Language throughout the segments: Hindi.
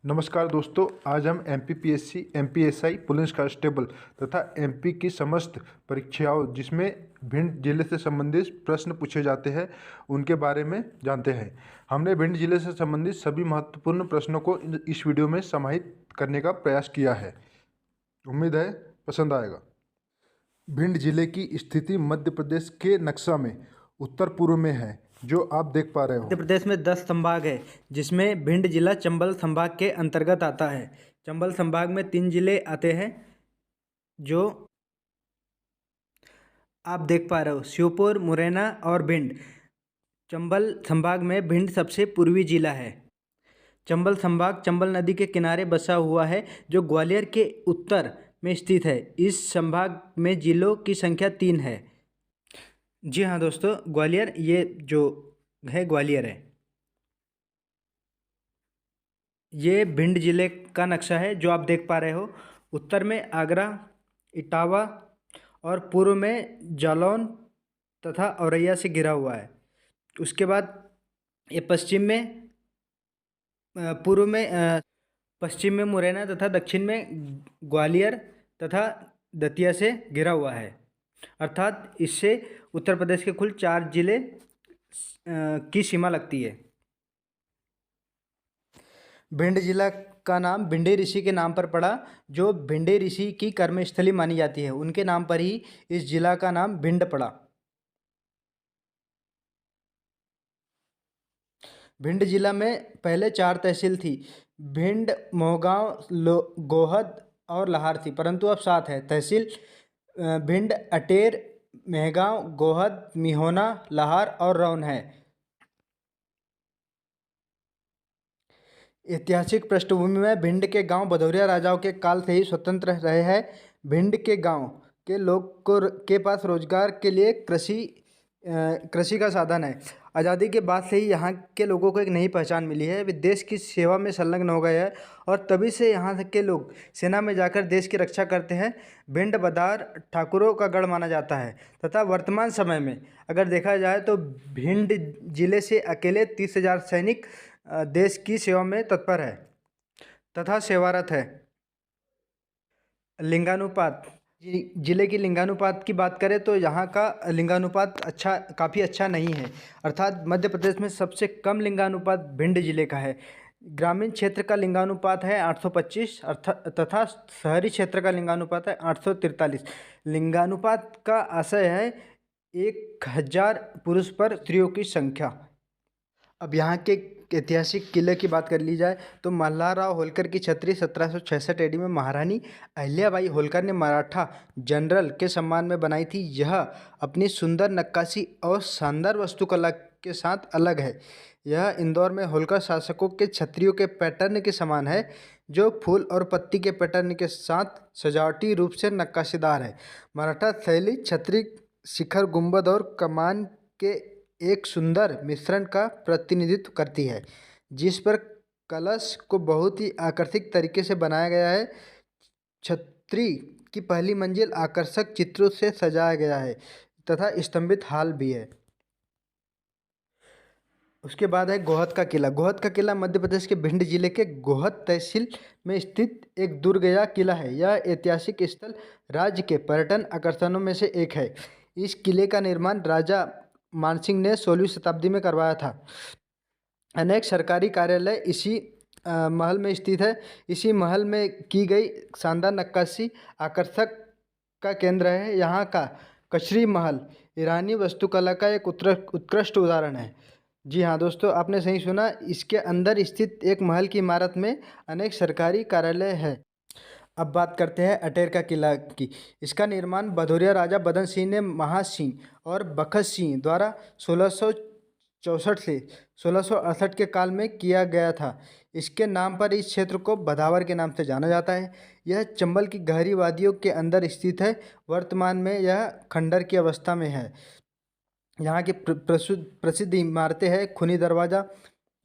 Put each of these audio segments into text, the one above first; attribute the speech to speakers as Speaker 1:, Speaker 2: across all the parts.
Speaker 1: नमस्कार दोस्तों, आज हम एमपीपीएससी, एमपीएसआई, पुलिस कांस्टेबल तथा एमपी की समस्त परीक्षाओं जिसमें भिंड जिले से संबंधित प्रश्न पूछे जाते हैं उनके बारे में जानते हैं। हमने भिंड जिले से संबंधित सभी महत्वपूर्ण प्रश्नों को इस वीडियो में समाहित करने का प्रयास किया है। उम्मीद है पसंद आएगा। भिंड जिले की स्थिति मध्य प्रदेश के नक्शा में उत्तर पूर्व में है, जो आप देख पा रहे हो।
Speaker 2: मध्य प्रदेश में 10 संभाग है, जिसमें भिंड जिला चंबल संभाग के अंतर्गत आता है। चंबल संभाग में 3 जिले आते हैं, जो आप देख पा रहे हो, श्योपुर, मुरैना और भिंड। चंबल संभाग में भिंड सबसे पूर्वी जिला है। चंबल संभाग चंबल नदी के किनारे बसा हुआ है, जो ग्वालियर के उत्तर में स्थित है। इस संभाग में जिलों की संख्या 3 है। जी हाँ दोस्तों, ग्वालियर, ये जो है ग्वालियर है। ये भिंड जिले का नक्शा है जो आप देख पा रहे हो। उत्तर में आगरा, इटावा और पूर्व में जालौन तथा औरैया से घिरा हुआ है। उसके बाद ये पश्चिम में पश्चिम में मुरैना तथा दक्षिण में ग्वालियर तथा दतिया से घिरा हुआ है। अर्थात इससे उत्तर प्रदेश के कुल 4 जिले की सीमा लगती है। भिंड जिला का नाम भिंडी ऋषि के नाम पर पड़ा, जो भिंडी ऋषि की कर्मस्थली मानी जाती है। उनके नाम पर ही इस जिला का नाम भिंड पड़ा। भिंड जिला में पहले 4 तहसील थी। भिंड, मोहगांव, गोहद और लाहार थी, परंतु अब 7 है तहसील। भिंड, अटेर, मेहगांव, गोहद, मिहोना, लाहार और रौन है। ऐतिहासिक पृष्ठभूमि में भिंड के गांव भदौरिया राजाओं के काल से ही स्वतंत्र रहे हैं। भिंड के गांव के लोग के पास रोजगार के लिए कृषि का साधन है। आज़ादी के बाद से ही यहाँ के लोगों को एक नई पहचान मिली है। वे देश की सेवा में संलग्न हो गए हैं और तभी से यहाँ के लोग सेना में जाकर देश की रक्षा करते हैं। भिंड बदार ठाकुरों का गढ़ माना जाता है तथा वर्तमान समय में अगर देखा जाए तो भिंड जिले से अकेले 30,000 सैनिक देश की सेवा में तत्पर है तथा सेवारत है। लिंगानुपात, जिले की लिंगानुपात की बात करें तो यहाँ का लिंगानुपात काफ़ी अच्छा नहीं है। अर्थात मध्य प्रदेश में सबसे कम लिंगानुपात भिंड जिले का है। ग्रामीण क्षेत्र का लिंगानुपात है 825 तथा शहरी क्षेत्र का लिंगानुपात है 843। लिंगानुपात का आशय है 1000 पुरुष पर स्त्रियों की संख्या। अब यहाँ के ऐतिहासिक किले की बात कर ली जाए तो मल्हारराव होलकर की छतरी 1766 ईस्वी में महारानी अहिल्याबाई होलकर ने मराठा जनरल के सम्मान में बनाई थी। यह अपनी सुंदर नक्काशी और शानदार वास्तुकला के साथ अलग है। यह इंदौर में होलकर शासकों के छतरियों के पैटर्न के समान है, जो फूल और पत्ती के पैटर्न के साथ सजावटी रूप से नक्काशीदार है। मराठा शैली छतरी शिखर, गुंबद और कमान के एक सुंदर मिश्रण का प्रतिनिधित्व करती है, जिस पर कलश को बहुत ही आकर्षक तरीके से बनाया गया है। छतरी की पहली मंजिल आकर्षक चित्रों से सजाया गया है तथा स्तंभित हाल भी है। उसके बाद है गोहद का किला। गोहद का किला मध्य प्रदेश के भिंड जिले के गोहद तहसील में स्थित एक दुर्ग या किला है। यह ऐतिहासिक स्थल राज्य के पर्यटन आकर्षणों में से एक है। इस किले का निर्माण राजा मानसिंह ने 16वीं शताब्दी में करवाया था। अनेक सरकारी कार्यालय इसी महल में स्थित है। इसी महल में की गई शानदार नक्काशी आकर्षक का केंद्र है। यहाँ का कचरी महल ईरानी वास्तुकला का एक उत्कृष्ट उदाहरण है। जी हाँ दोस्तों, आपने सही सुना। इसके अंदर स्थित एक महल की इमारत में अनेक सरकारी कार्यालय है। अब बात करते हैं अटेर का किला की। इसका निर्माण भदौरिया राजा बदन सिंह ने महासिंह और बखत सिंह द्वारा 1664 से 1668 के काल में किया गया था। इसके नाम पर इस क्षेत्र को बधावर के नाम से जाना जाता है। यह चंबल की गहरी वादियों के अंदर स्थित है। वर्तमान में यह खंडर की अवस्था में है। यहाँ की प्रसिद्ध इमारतें हैं खूनी दरवाज़ा,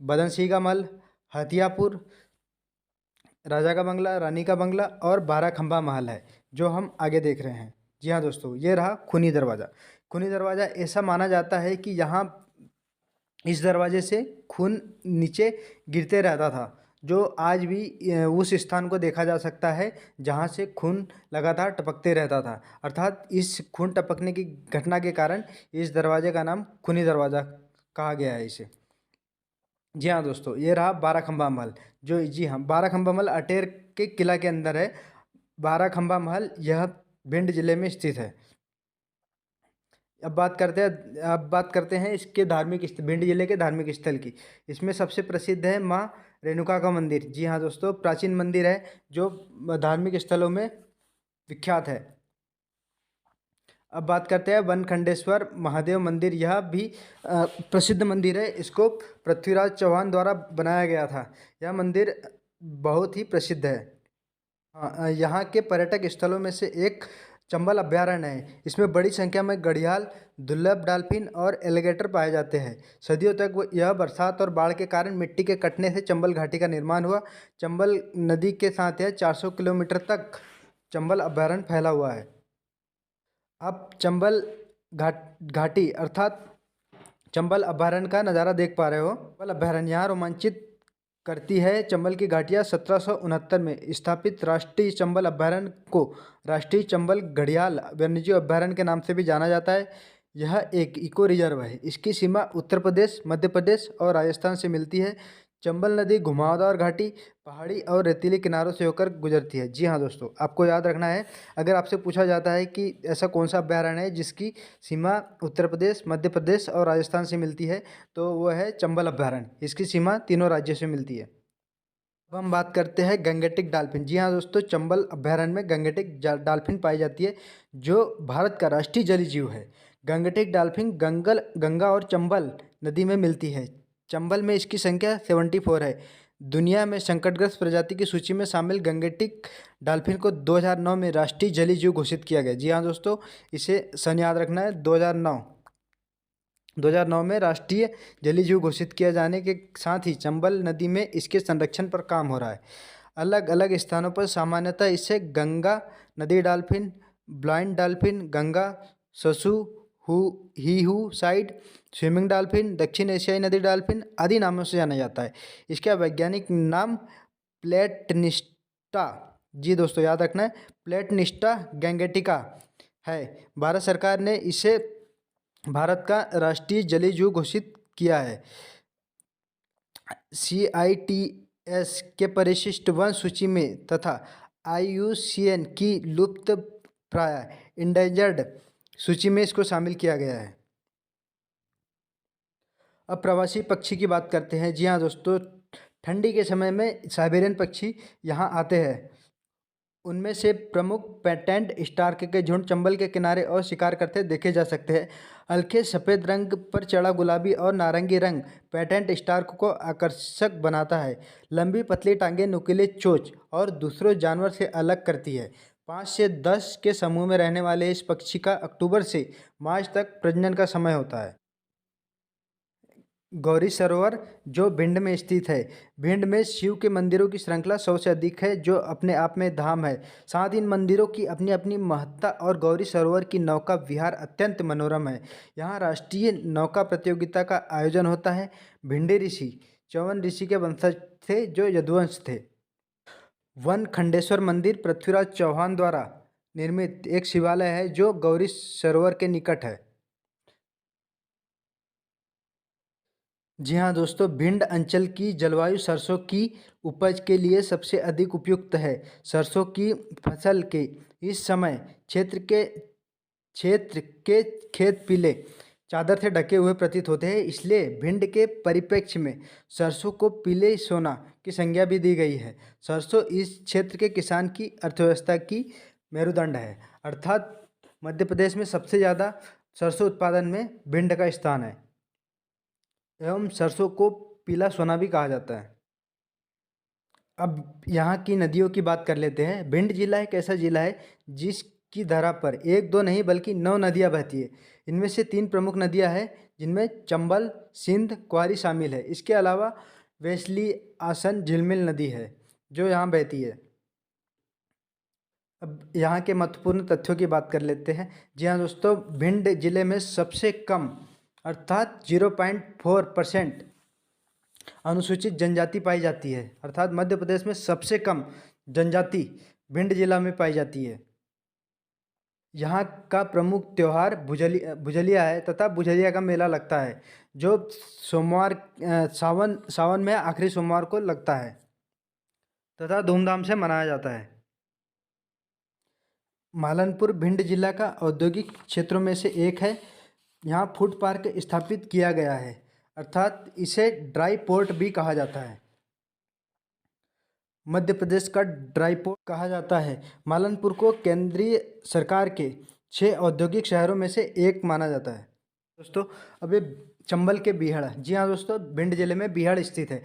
Speaker 2: बदन सिंह का महल, हथियापुर, राजा का बंगला, रानी का बंगला और 12 खंबा महल है, जो हम आगे देख रहे हैं। जी हाँ दोस्तों, ये रहा खूनी दरवाज़ा। खूनी दरवाज़ा ऐसा माना जाता है कि यहाँ इस दरवाजे से खून नीचे गिरते रहता था, जो आज भी उस स्थान को देखा जा सकता है जहाँ से खून लगातार टपकते रहता था। अर्थात इस खून टपकने की घटना के कारण इस दरवाजे का नाम खूनी दरवाज़ा कहा गया है इसे। जी हाँ दोस्तों, ये रहा बाराखंबा महल। जो जी हाँ, बाराखंबा महल अटेर के किला के अंदर है। बाराखंबा महल यह भिंड जिले में स्थित है। अब बात करते हैं इसके भिंड जिले के धार्मिक स्थल की। इसमें सबसे प्रसिद्ध है माँ रेणुका का मंदिर। जी हाँ दोस्तों, प्राचीन मंदिर है जो धार्मिक स्थलों में विख्यात है। अब बात करते हैं वनखंडेश्वर महादेव मंदिर। यह भी प्रसिद्ध मंदिर है। इसको पृथ्वीराज चौहान द्वारा बनाया गया था। यह मंदिर बहुत ही प्रसिद्ध है। हाँ, यहाँ के पर्यटक स्थलों में से एक चंबल अभयारण्य है। इसमें बड़ी संख्या में घड़ियाल, दुर्लभ डॉल्फिन और एलिगेटर पाए जाते हैं। सदियों तक यह बरसात और बाढ़ के कारण मिट्टी के कटने से चंबल घाटी का निर्माण हुआ। चंबल नदी के साथ यह 400 किलोमीटर तक चंबल अभयारण्य फैला हुआ है। अब चंबल घाटी अर्थात चंबल अभयारण्य का नज़ारा देख पा रहे हो। चंबल अभयारण्य यहाँ रोमांचित करती है। चंबल की घाटियाँ 1769 में स्थापित राष्ट्रीय चंबल अभयारण्य को राष्ट्रीय चंबल घड़ियाल वन्यजीव अभयारण्य के नाम से भी जाना जाता है। यह एक इको रिजर्व है। इसकी सीमा उत्तर प्रदेश, मध्य प्रदेश और राजस्थान से मिलती है। चंबल नदी घुमावदार घाटी, पहाड़ी और रेतीले किनारों से होकर गुजरती है। जी हाँ दोस्तों, आपको याद रखना है, अगर आपसे पूछा जाता है कि ऐसा कौन सा अभयारण्य है जिसकी सीमा उत्तर प्रदेश, मध्य प्रदेश और राजस्थान से मिलती है, तो वह है चंबल अभयारण्य। इसकी सीमा तीनों राज्यों से मिलती है। अब हम बात करते हैं गंगेटिक डॉल्फिन। जी हाँ दोस्तों, चंबल अभयारण्य में गंगेटिक डॉल्फिन पाई जाती है जो भारत का राष्ट्रीय जलीय जीव है। गंगेटिक डॉल्फिन गंगा और चंबल नदी में मिलती है। चंबल में इसकी संख्या 74 है। दुनिया में संकटग्रस्त प्रजाति की सूची में शामिल गंगेटिक डॉल्फिन को 2009 में राष्ट्रीय जलीय जीव घोषित किया गया। जी हाँ दोस्तों, इसे सन याद रखना है, 2009 में राष्ट्रीय जलीय जीव घोषित किया जाने के साथ ही चंबल नदी में इसके संरक्षण पर काम हो रहा है। अलग अलग स्थानों पर सामान्यतः इसे गंगा नदी डॉल्फिन, ब्लाइंड डॉल्फिन, गंगा ससु हीहू साइड, स्विमिंग डॉल्फिन, दक्षिण एशियाई नदी डॉल्फिन आदि नामों से जाना जाता है। इसका वैज्ञानिक नाम प्लेटनिस्टा, जी दोस्तों याद रखना है, प्लेटनिस्टा गैंगेटिका है। भारत सरकार ने इसे भारत का राष्ट्रीय जलीय जीव घोषित किया है। CITES के परिशिष्ट वन सूची में तथा IUCN की लुप्त प्राय इंडेंजर्ड सूची में इसको शामिल किया गया है। अब प्रवासी पक्षी की बात करते हैं। जी हाँ दोस्तों, ठंडी के समय में साइबेरियन पक्षी यहाँ आते हैं। उनमें से प्रमुख पेटेंट स्टार्क के झुंड चंबल के किनारे और शिकार करते देखे जा सकते हैं। हल्के सफ़ेद रंग पर चढ़ा गुलाबी और नारंगी रंग पेटेंट स्टार्क को आकर्षक बनाता है। लंबी पतली टांगें नुकीले चोंच और दूसरों जानवर से अलग करती है। 5 से 10 के समूह में रहने वाले इस पक्षी का अक्टूबर से मार्च तक प्रजनन का समय होता है। गौरी सरोवर जो भिंड में स्थित है। भिंड में शिव के मंदिरों की श्रृंखला 100 से अधिक है जो अपने आप में धाम है। साथ ही इन मंदिरों की अपनी अपनी महत्ता और गौरी सरोवर की नौका विहार अत्यंत मनोरम है। यहाँ राष्ट्रीय नौका प्रतियोगिता का आयोजन होता है। भिंडी ऋषि चौवन ऋषि के वंशज थे जो यदुवंश थे। वन खंडेश्वर मंदिर पृथ्वीराज चौहान द्वारा निर्मित एक शिवालय है जो गौरी सरोवर के निकट है। जी हाँ दोस्तों, भिंड अंचल की जलवायु सरसों की उपज के लिए सबसे अधिक उपयुक्त है। सरसों की फसल के इस समय क्षेत्र के खेत पीले चादर से ढके हुए प्रतीत होते हैं। इसलिए भिंड के परिप्रेक्ष्य में सरसों को पीले सोना की संज्ञा भी दी गई है। सरसों इस क्षेत्र के किसान की अर्थव्यवस्था की मेरुदंड है। अर्थात मध्य प्रदेश में सबसे ज़्यादा सरसों उत्पादन में भिंड का स्थान है एवं सरसों को पीला सोना भी कहा जाता है। अब यहाँ की नदियों की बात कर लेते हैं। भिंड जिला एक ऐसा जिला है जिसकी धरा पर एक दो नहीं बल्कि 9 नदियाँ बहती है। इनमें से 3 प्रमुख नदियाँ हैं जिनमें चंबल, सिंध, क्वारी शामिल है। इसके अलावा वेसली, आसन, झिलमिल नदी है जो यहाँ बहती है। अब यहाँ के महत्वपूर्ण तथ्यों की बात कर लेते हैं। जी हाँ दोस्तों, भिंड जिले में सबसे कम अर्थात 0.4% अनुसूचित जनजाति पाई जाती है, अर्थात मध्य प्रदेश में सबसे कम जनजाति भिंड जिला में पाई जाती है। यहाँ का प्रमुख त्यौहार भुजलिया है तथा भुजलिया का मेला लगता है जो सावन में आखिरी सोमवार को लगता है तथा धूमधाम से मनाया जाता है। मालनपुर भिंड जिला का औद्योगिक क्षेत्रों में से एक है। यहाँ फूड पार्क स्थापित किया गया है, अर्थात इसे ड्राई पोर्ट भी कहा जाता है। मध्य प्रदेश का ड्राई पोर्ट कहा जाता है। मालनपुर को केंद्रीय सरकार के 6 औद्योगिक शहरों में से एक माना जाता है। दोस्तों, अब ये चंबल के बीहड़, जी हाँ दोस्तों, भिंड जिले में बीहड़ स्थित है।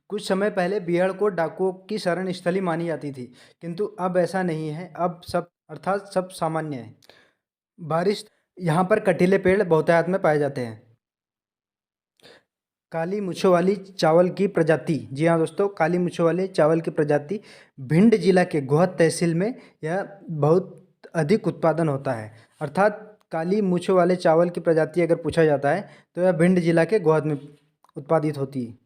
Speaker 2: कुछ समय पहले बीहड़ को डाकुओं की शरण स्थली मानी जाती थी, किंतु अब ऐसा नहीं है। अब सब सामान्य है। बारिश, यहाँ पर कटीले पेड़ बहुतायत में पाए जाते हैं। काली मूंछों वाली चावल की प्रजाति, जी हाँ दोस्तों, काली मूंछों वाले चावल की प्रजाति भिंड जिला के गोहद तहसील में यह बहुत अधिक उत्पादन होता है। अर्थात काली मूंछों वाले चावल की प्रजाति अगर पूछा जाता है तो यह भिंड जिला के गोहद में उत्पादित होती है।